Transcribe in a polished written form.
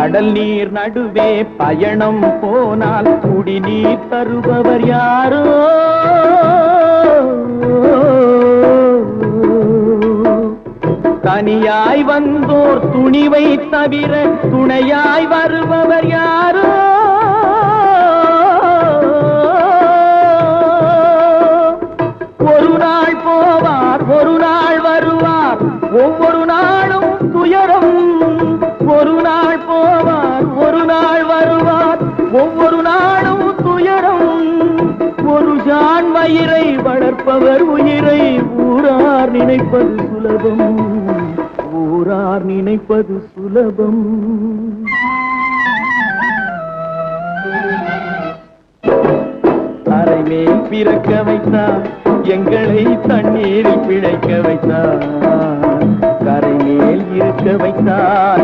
கடல் நீர் நடுவே பயணம் போனால் குடிநீர் தருபவர் யாரோ? தனியாய் வந்தோர் துணிவை தவிர துணையாய் வருபவர் யாரோ? ஒரு நாள் போவார், ஒரு நாள் வருவார், ஒவ்வொரு நாளும் துயரம். ஒரு நாள் போவார், ஒரு நாள் வருவார், ஒவ்வொரு நாளும் துயரம். ஒரு ஜான் வயிறை வளர்ப்பவர் உயிரை ஊரார் நினைப்பது சுலபம், ஊரார் நினைப்பது சுலபம். அரைமேல் பிறக்க வைத்தார், எங்களை தண்ணீரில் பிழைக்க வைத்தார், கரை மேல் இருக்க வைத்தார்.